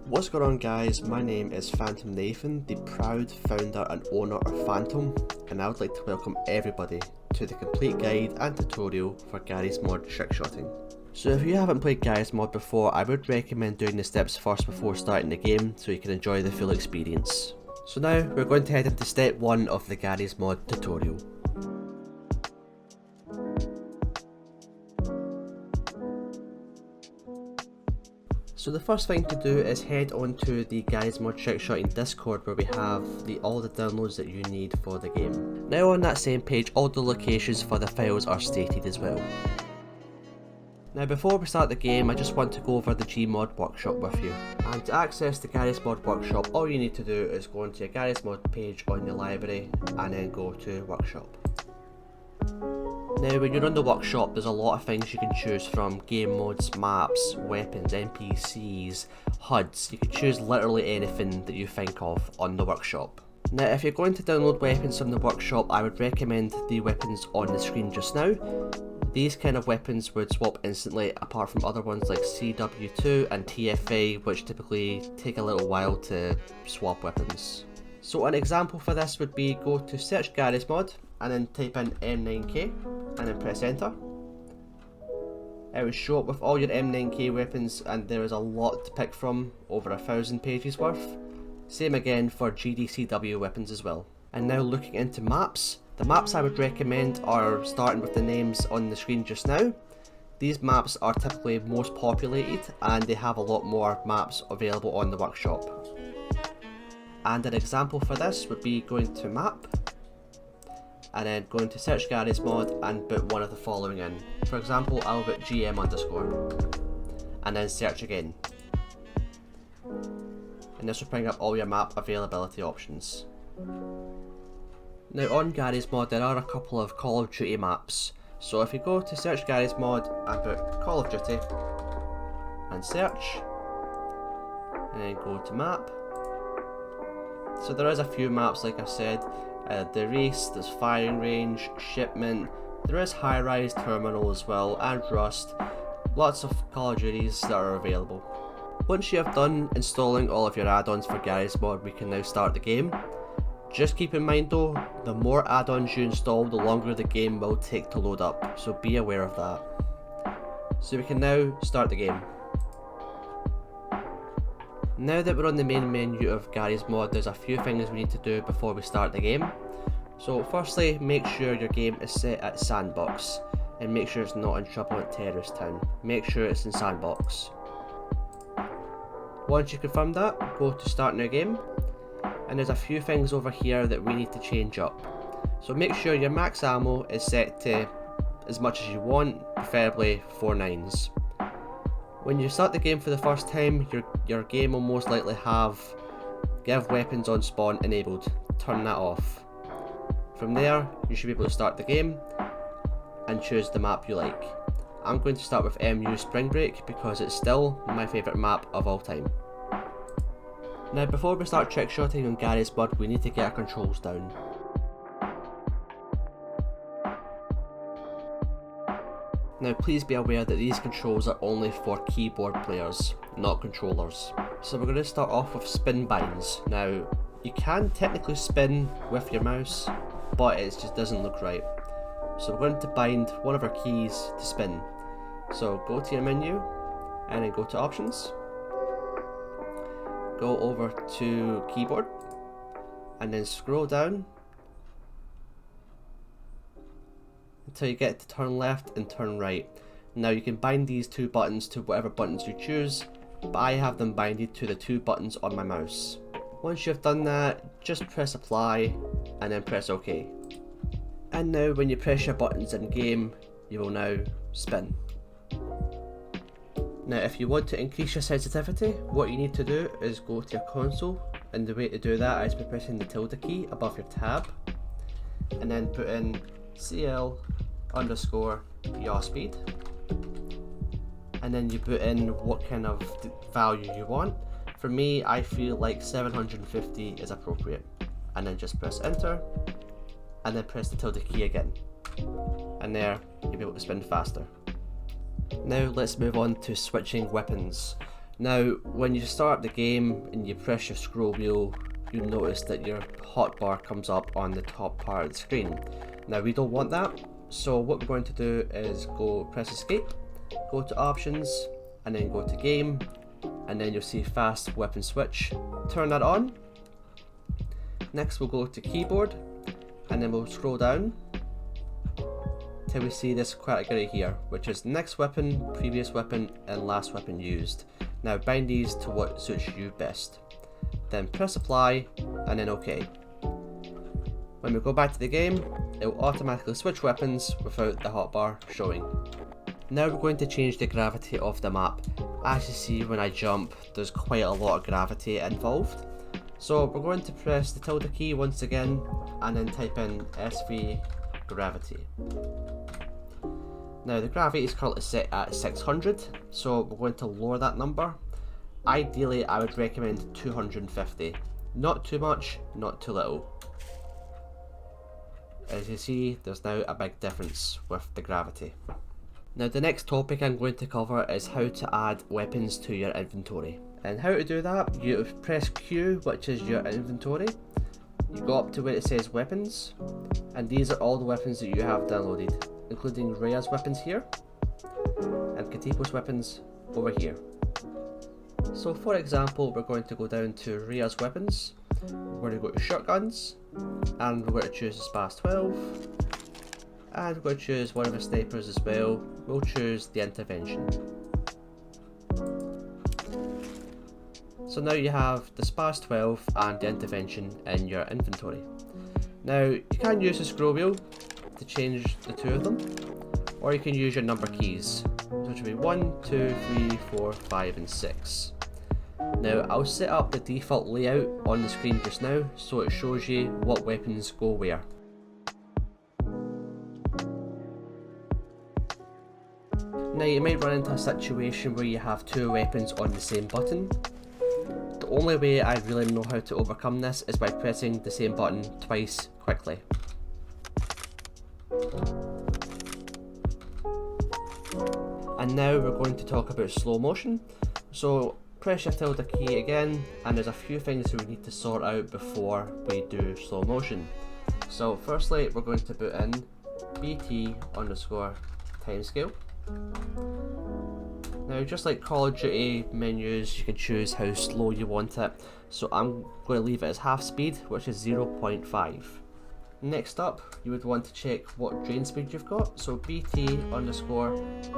What's going on guys, my name is Phantom Nythvn, the proud founder and owner of Phantom, and I would like to welcome everybody to the complete guide and tutorial for Garry's Mod Trickshotting. So if you haven't played Garry's Mod before, I would recommend doing the steps first before starting the game so you can enjoy the full experience. So now we're going to head into step 1 of the Garry's Mod tutorial. So the first thing to do is head on to the Garry's Mod Trickshotting Discord where we have all the downloads that you need for the game. Now on that same page, all the locations for the files are stated as well. Now before we start the game, I just want to go over the GMOD workshop with you. And to access the Garry's Mod workshop, all you need to do is go onto your Garry's Mod page on your library and then go to workshop. Now when you're on the workshop, there's a lot of things you can choose from: game modes, maps, weapons, NPCs, HUDs. You can choose literally anything that you think of on the workshop. Now if you're going to download weapons from the workshop, I would recommend the weapons on the screen just now. These kind of weapons would swap instantly, apart from other ones like CW2 and TFA, which typically take a little while to swap weapons. So an example for this would be go to search Garry's Mod and then type in M9K and then press enter. It will show up with all your M9K weapons, and there is a lot to pick from, over 1,000 pages worth. Same again for GDCW weapons as well. And now looking into maps, the maps I would recommend are starting with the names on the screen just now. These maps are typically most populated and they have a lot more maps available on the workshop. And an example for this would be going to map and then going to search Garry's Mod and put one of the following in. For example, I'll put GM_ and then search again. And this will bring up all your map availability options. Now on Garry's Mod there are a couple of Call of Duty maps. So if you go to search Garry's Mod and put Call of Duty and search, and then go to map. So there is a few maps like I said. The race, there's firing range, shipment, there is high rise terminal as well, and rust. Lots of Call of Duties that are available. Once you have done installing all of your add-ons for Garry's Mod, we can now start the game. Just keep in mind though, the more add-ons you install, the longer the game will take to load up, so be aware of that. So we can now start the game. Now that we're on the main menu of Garry's Mod, there's a few things we need to do before we start the game. So firstly, make sure your game is set at sandbox, and make sure it's not in Trouble at Terrorist Town. Make sure it's in sandbox. Once you confirm that, go to start new game, and there's a few things over here that we need to change up. So make sure your max ammo is set to as much as you want, preferably 4 9s. When you start the game for the first time, your game will most likely have give weapons on spawn enabled. Turn that off. From there, you should be able to start the game and choose the map you like. I'm going to start with MU Spring Break because it's still my favourite map of all time. Now before we start trickshotting on Garry's Mod, we need to get our controls down. Now please be aware that these controls are only for keyboard players, not controllers. So we're going to start off with spin binds. Now you can technically spin with your mouse, but it just doesn't look right. So we're going to bind one of our keys to spin. So go to your menu and then go to options. Go over to keyboard and then scroll down until you get to turn left and turn right. Now you can bind these two buttons to whatever buttons you choose, but I have them binded to the 2 buttons on my mouse. Once you've done that, just press apply and then press OK. And now when you press your buttons in game, you will now spin. Now if you want to increase your sensitivity, what you need to do is go to your console, and the way to do that is by pressing the tilde key above your tab and then put in CL_yaw speed, and then you put in what kind of value you want. For me, I feel like 750 is appropriate, and then just press enter and then press the tilde key again, and there you'll be able to spin faster. Now let's move on to switching weapons. Now when you start the game and you press your scroll wheel, you'll notice that your hotbar comes up on the top part of the screen. Now we don't want that, so what we're going to do is press escape, go to options, and then go to game, and then you'll see fast weapon switch. Turn that on. Next we'll go to keyboard, and then we'll scroll down till we see this category here, which is next weapon, previous weapon, and last weapon used. Now bind these to what suits you best. Then press apply, and then OK. When we go back to the game, it will automatically switch weapons without the hotbar showing. Now we're going to change the gravity of the map. As you see, when I jump, there's quite a lot of gravity involved. So we're going to press the tilde key once again, and then type in SV gravity. Now the gravity is currently set at 600, so we're going to lower that number. Ideally I would recommend 250. Not too much, not too little. As you see, there's now a big difference with the gravity. Now the next topic I'm going to cover is how to add weapons to your inventory. And how to do that, you press Q, which is your inventory. You go up to where it says weapons, and these are all the weapons that you have downloaded, including Rhea's weapons here, and Katipo's weapons over here. So for example, we're going to go down to Rhea's weapons, we're going to go to shotguns, and we're going to choose the Spas 12, and we're going to choose one of the snipers as well. We'll choose the intervention. So now you have the Spas 12 and the intervention in your inventory. Now you can use the scroll wheel to change the two of them, or you can use your number keys, which will be 1, 2, 3, 4, 5 and 6. Now I'll set up the default layout on the screen just now so it shows you what weapons go where. Now you might run into a situation where you have two weapons on the same button. The only way I really know how to overcome this is by pressing the same button twice quickly. And now we're going to talk about slow motion. So press your tilde key again, and there's a few things we need to sort out before we do slow motion. So firstly, we're going to put in BT underscore timescale. Now just like Call of Duty menus, you can choose how slow you want it. So I'm going to leave it as half speed, which is 0.5. Next up, you would want to check what drain speed you've got. So BT underscore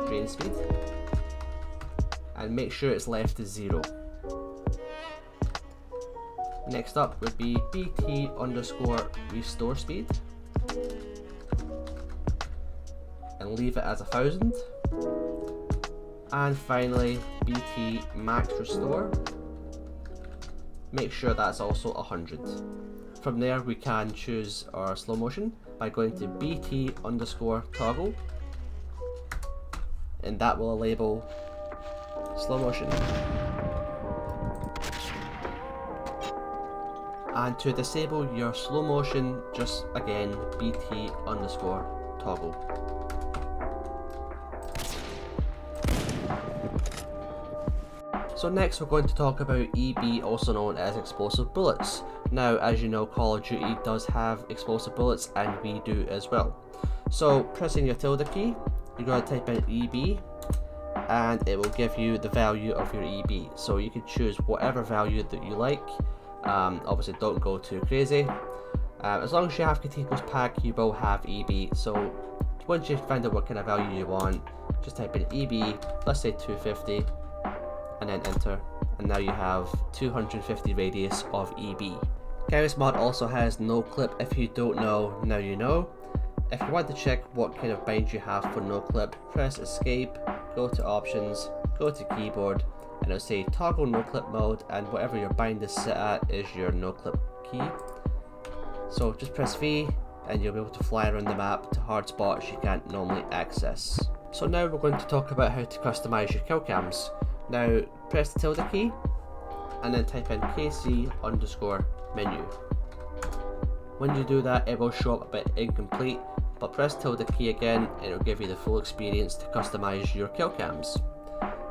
drain speed, and make sure it's left as 0. Next up would be BT underscore restore speed, and leave it as 1000. And finally, BT max restore, make sure that's also 100. From there we can choose our slow motion by going to BT underscore toggle, and that will enable slow motion. And to disable your slow motion, just again BT underscore toggle. So next we're going to talk about EB, also known as explosive bullets. Now as you know, Call of Duty does have explosive bullets, and we do as well. So pressing your tilde key, you're going to type in EB, and it will give you the value of your EB. So you can choose whatever value that you like. Obviously don't go too crazy. As long as you have Katipo's pack, you will have EB. So once you find out what kind of value you want, just type in EB, let's say 250, and then enter, and now you have 250 radius of EB. Garry'S mod also has Noclip. If you don't know, now you know. If you want to check what kind of bind you have for Noclip, press escape, go to options, go to keyboard, and it'll say toggle Noclip mode, and whatever your bind is set at is your Noclip key. So just press V, and you'll be able to fly around the map to hard spots you can't normally access. So now we're going to talk about how to customize your Killcams. Now press the tilde key, and then type in KC underscore menu. When you do that, it will show up a bit incomplete, but press tilde key again and it will give you the full experience to customize your Killcams.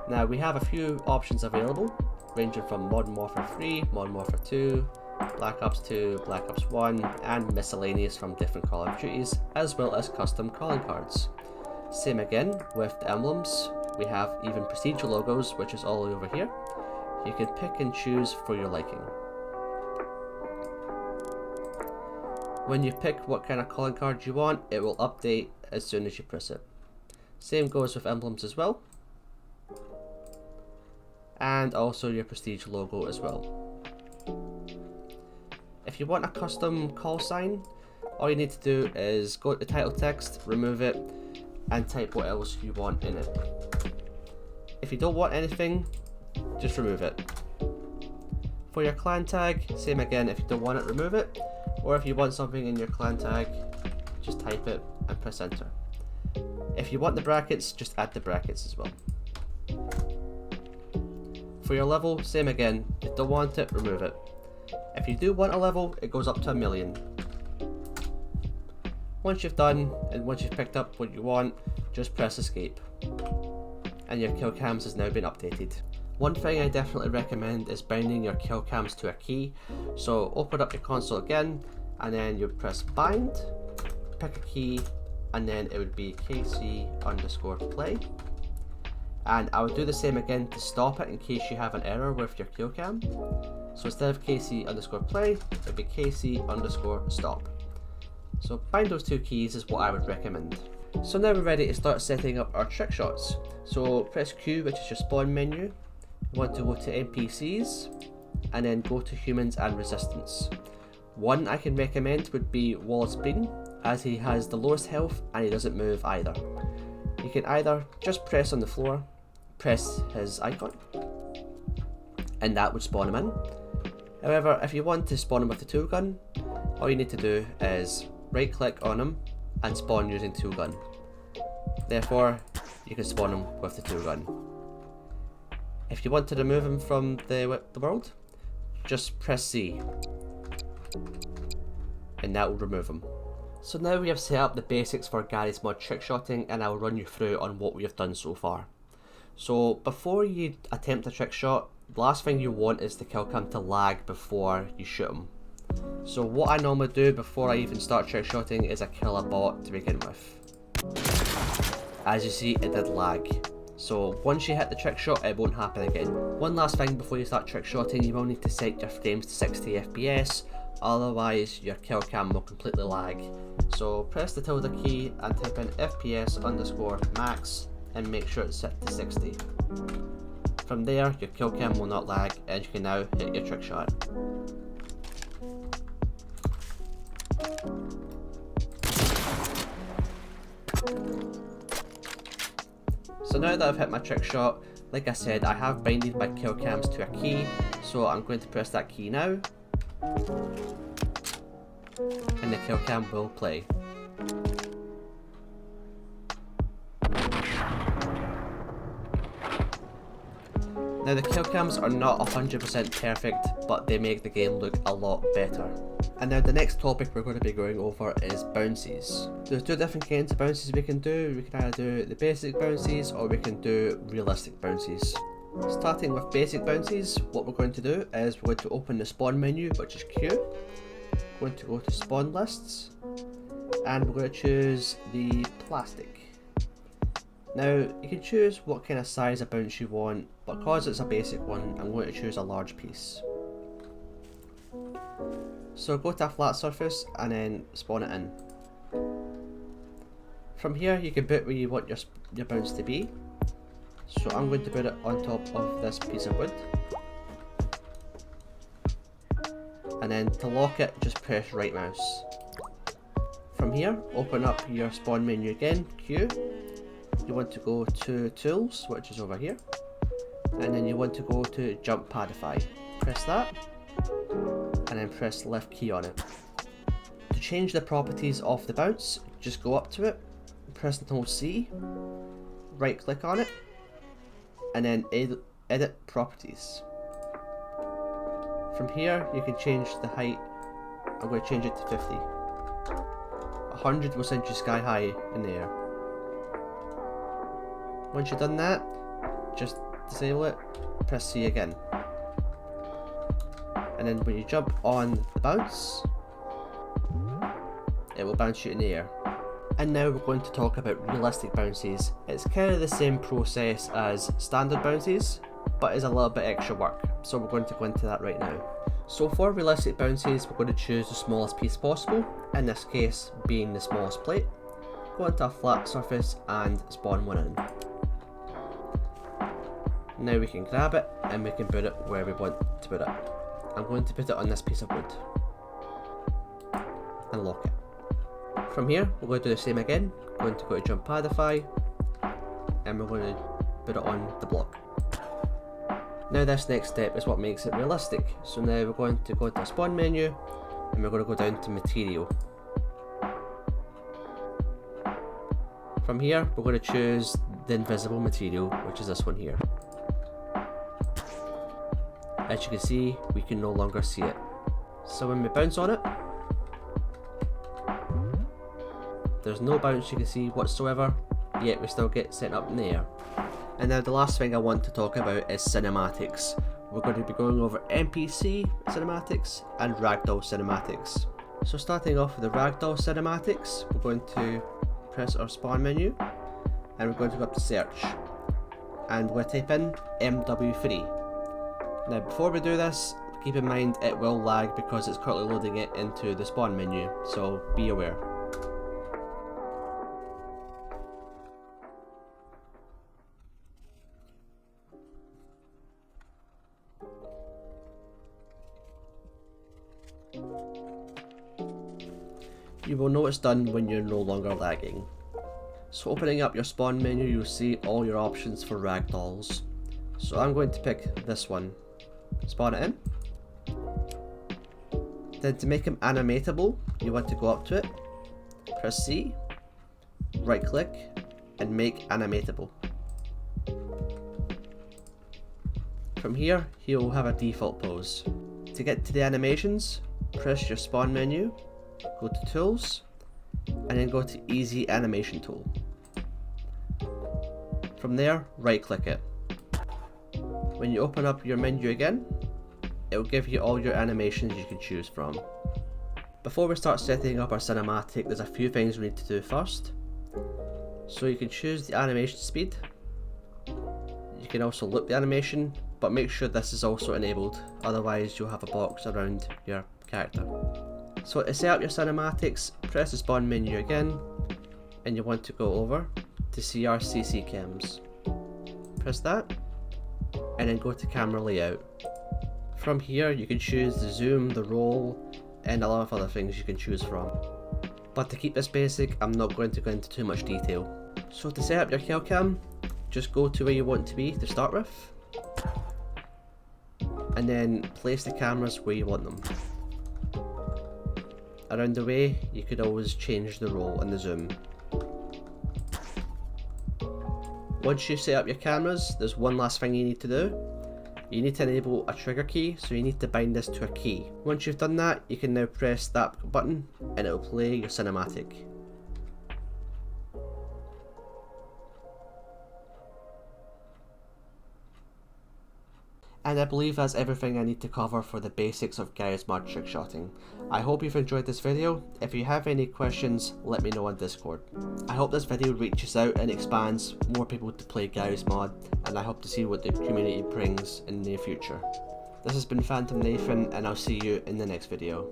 Now we have a few options available, ranging from Modern Warfare 3, Modern Warfare 2, Black Ops 2, Black Ops 1, and miscellaneous from different Call of Duties, as well as custom calling cards. Same again with the emblems. We have even prestige logos, which is all over here. You can pick and choose for your liking. When you pick what kind of calling card you want, it will update as soon as you press it. Same goes with emblems as well. And also your prestige logo as well. If you want a custom call sign, all you need to do is go to the title text, remove it, and type what else you want in it. If you don't want anything, just remove it. For your clan tag, same again, if you don't want it, remove it. Or if you want something in your clan tag, just type it and press enter. If you want the brackets, just add the brackets as well. For your level, same again, if you don't want it, remove it. If you do want a level, it goes up to 1,000,000. Once you've done, and once you've picked up what you want, just press escape. And your kill cams has now been updated. One thing I definitely recommend is binding your kill cams to a key. So open up your console again, and then you press bind, pick a key, and then it would be KC_play. And I would do the same again to stop it in case you have an error with your kill cam. So instead of KC_play, it would be KC_stop. So bind those two keys is what I would recommend. So now we're ready to start setting up our trick shots. So press Q, which is your spawn menu. You want to go to NPCs and then go to humans and resistance. One I can recommend would be Wallace Bean, as he has the lowest health and he doesn't move either. You can either just press on the floor, press his icon, and that would spawn him in. However, if you want to spawn him with the tool gun, all you need to do is right click on him and spawn using tool gun. Therefore, you can spawn him with the tool gun. If you want to remove him from the world, just press C, and that will remove him. So now we have set up the basics for Garry's mod trickshotting, and I'll run you through on what we have done so far. So before you attempt a trick shot, the last thing you want is the kill cam to lag before you shoot him. So what I normally do before I even start trickshotting is I kill a bot to begin with. As you see, it did lag. So once you hit the trick shot, it won't happen again. One last thing before you start trickshotting, you will need to set your frames to 60 FPS, otherwise your kill cam will completely lag. So press the tilde key and type in FPS_max and make sure it's set to 60. From there, your kill cam will not lag and you can now hit your trick shot. So now that I've hit my trick shot, like I said, I have binded my kill cams to a key, so I'm going to press that key now, and the kill cam will play. Now the kill cams are not 100% perfect, but they make the game look a lot better. And now the next topic we're going to be going over is bouncies. There's two different kinds of bouncies we can do. We can either do the basic bouncies or we can do realistic bouncies. Starting with basic bouncies, what we're going to do is we're going to open the spawn menu, which is Q. We're going to go to spawn lists and we're going to choose the plastic. Now you can choose what kind of size of bounce you want, but because it's a basic one, I'm going to choose a large piece. So go to a flat surface and then spawn it in. From here you can put where you want your bounce to be. So I'm going to put it on top of this piece of wood. And then to lock it, just press right mouse. From here, open up your spawn menu again, Q. You want to go to tools, which is over here. And then you want to go to jump padify. Press that. And then press left key on it. To change the properties of the bounce, just go up to it, press and hold C, right click on it, and then edit properties. From here you can change the height. I'm going to change it to 50. 100 will send you sky high in the air. Once you've done that, just disable it, press C again. And then when you jump on the bounce, it will bounce you in the air. And now we're going to talk about realistic bounces. It's kind of the same process as standard bounces, but it's a little bit extra work. So we're going to go into that right now. So for realistic bounces, we're going to choose the smallest piece possible, in this case being the smallest plate. Go into a flat surface and spawn one in. Now we can grab it and we can put it where we want to put it. I'm going to put it on this piece of wood and lock it. From here, we're going to do the same again. We're going to go to jump padify and we're going to put it on the block. Now this next step is what makes it realistic. So now we're going to go to the spawn menu and we're going to go down to material. From here, we're going to choose the invisible material, which is this one here. As you can see, we can no longer see it. So when we bounce on it, there's no bounce you can see whatsoever, yet we still get sent up in the air. And now the last thing I want to talk about is cinematics. We're going to be going over NPC cinematics and ragdoll cinematics. So starting off with the ragdoll cinematics, we're going to press our spawn menu and we're going to go up to search and we'll type in MW3. Now before we do this, keep in mind it will lag because it's currently loading it into the spawn menu, so be aware. You will know it's done when you're no longer lagging. So opening up your spawn menu, you'll see all your options for ragdolls. So I'm going to pick this one. Spawn it in. Then to make him animatable, you want to go up to it, press C, right click, and make animatable. From here, he will have a default pose. To get to the animations, press your spawn menu, go to tools, and then go to easy animation tool. From there, right click it. When you open up your menu again, it will give you all your animations you can choose from. Before we start setting up our cinematic, there's a few things we need to do first. So you can choose the animation speed. You can also loop the animation, but make sure this is also enabled, otherwise you'll have a box around your character. So to set up your cinematics, press the spawn menu again, and you want to go over to CRCC Cams. Press that, and then go to camera layout. From here you can choose the zoom, the roll, and a lot of other things you can choose from. But to keep this basic, I'm not going to go into too much detail. So to set up your Killcam, just go to where you want to be to start with, and then place the cameras where you want them. Around the way, you could always change the roll and the zoom. Once you set up your cameras, there's one last thing you need to do. You need to enable a trigger key, so you need to bind this to a key. Once you've done that, you can now press that button and it will play your cinematic. And I believe that's everything I need to cover for the basics of Garry'S mod trickshotting. I hope you've enjoyed this video. If you have any questions, let me know on Discord. I hope this video reaches out and expands more people to play Garry'S mod, and I hope to see what the community brings in the near future. This has been Phantom Nythvn, and I'll see you in the next video.